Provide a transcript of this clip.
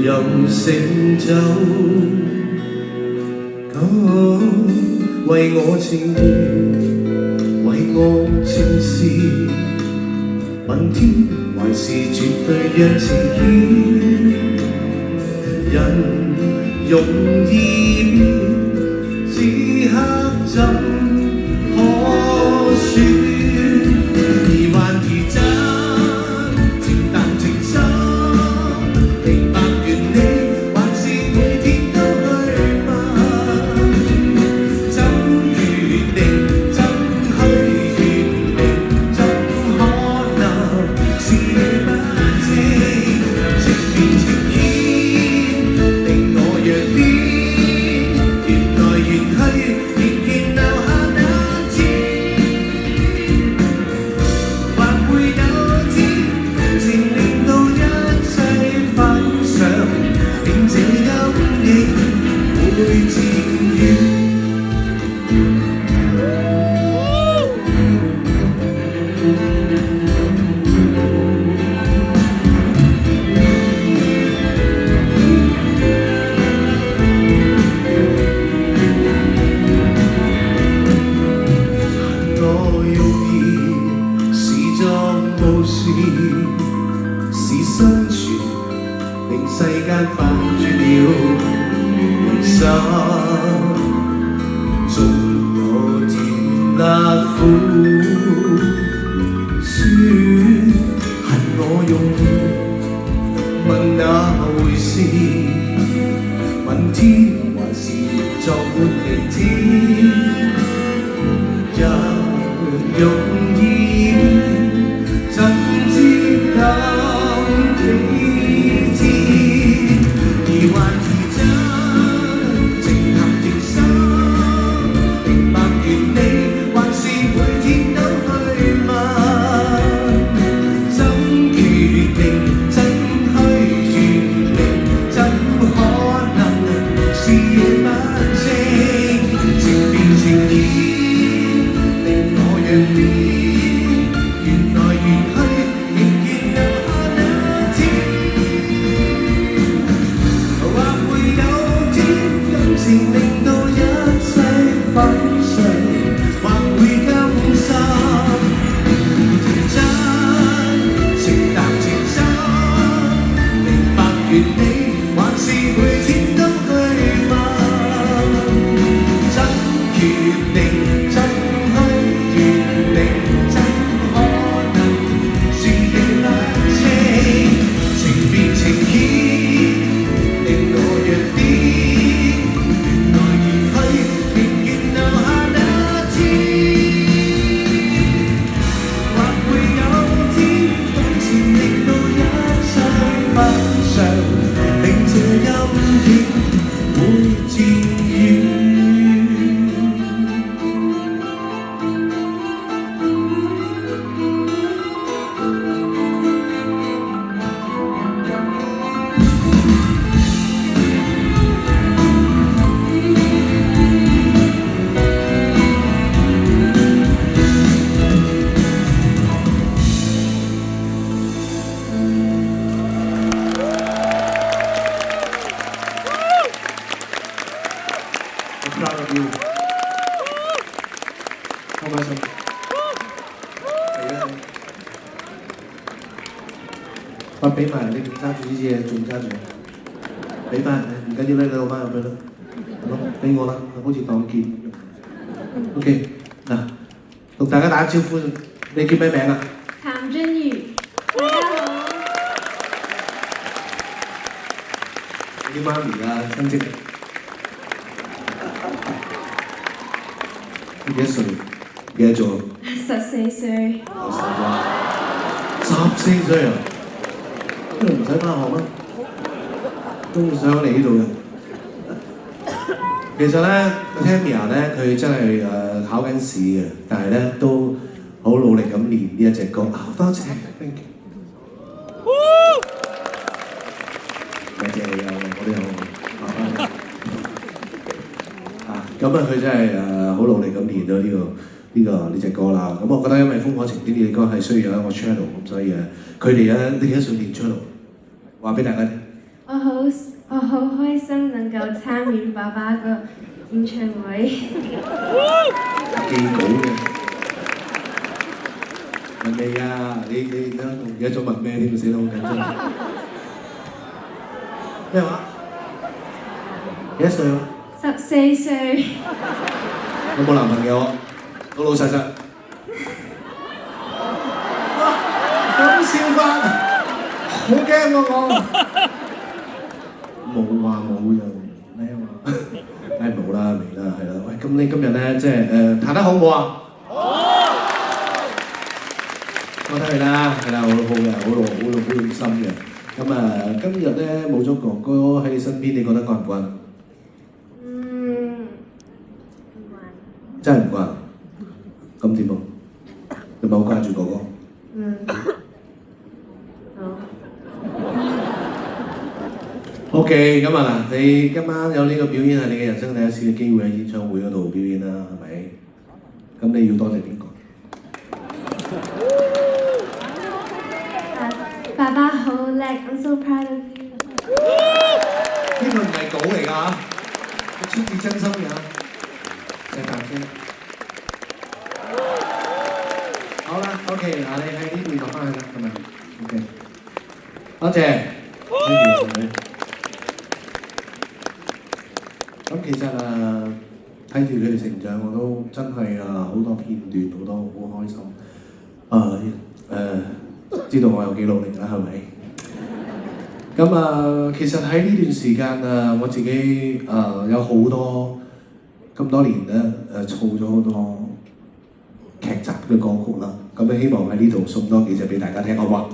任成就，為我情願，為我情事，問天還是絕對讓情牽，人容易變，此刻怎可説？疑幻疑真，情淡情深，明白原理，還是每天都去問，怎決定，怎去決定，怎可能是你不正？情變情牽，令我若變，緣來緣去，仍然留下那天。或會有天，動情令到一切反常，令這陰影會漸遠。我用意是作無事，是生存，令世間反轉了人生，縱有甜辣苦酸，恨我用問那回事，問天還是作活明天。人容易變，怎知感幾天？疑幻疑真，情淡情深，明白原理，還是每天都去問，怎決定，怎去決定，怎可能是夜不正？情變情牽，原來緣去，仍然留下那天。或會有天，感情令到一切反常，或會甘心認真，情淡情深，明白原理，還是每天都去問，怎決定，怎proud of you， 開唔開心？係啊，我俾埋你揸住呢啲嘢，仲揸住，俾翻唔緊要咧，你攞翻入去啦，俾我啦，好似當劍。OK， 嗱，同大家打招呼，你叫咩名啊？譚俊瑜，大家好。啲媽咪啊，親戚。幾多歲？幾多做？14歲。14歲啊！都唔使返學咩？都上嚟呢度嘅。其實咧 ，Tamia 咧，佢真係考緊試嘅，但係咧都好努力咁練呢一隻歌。多謝 ，thank you。多謝你啊，我都有。咁啊，佢真係好努力咁練咗呢隻歌啦。咁我覺得因為《烽火情天》呢隻歌係需要有一個 channel，咁所以佢哋你幾多歲練 channel？話俾大家聽。我我好開心能夠參與爸爸個演唱會。記稿嘅。問你啊，你而家仲問咩添？死得好緊張。咩話？幾多歲啊14歲。有冇男朋友？老老實實。咁笑法，好驚啊我！冇話冇就咩話？梗係冇啦，未啦，係啦。喂，咁你今日咧即係彈得好唔好啊？我睇佢啦，係啦，好嘅，好用心嘅。咁啊，今日咧冇咗哥哥喺你身邊，你覺得慣唔慣？唔慣。真係唔慣。咁點啊？你咪好掛住哥哥？好。OK， 咁啊嗱，你今晚有呢個表演係你嘅人生第一次嘅機會喺演唱會嗰度表演啦，係咪？咁你要多謝邊個？爸爸好叻 ，I'm so proud of you。呢個唔係稿嚟㗎，佢出自真心嘅。謝大先。好啦 ，OK， 嗱你喺呢邊落翻去啦，係咪 ？OK， 多謝。咁其實睇住佢哋成長，我都真係好多片段，好多好開心。知道我有幾努力啦，係咪？咁其實喺呢段時間我自己有好多咁多年咧儲咗好多劇集嘅歌曲啦。咁希望喺呢度送多幾隻俾大家聽，好唔好？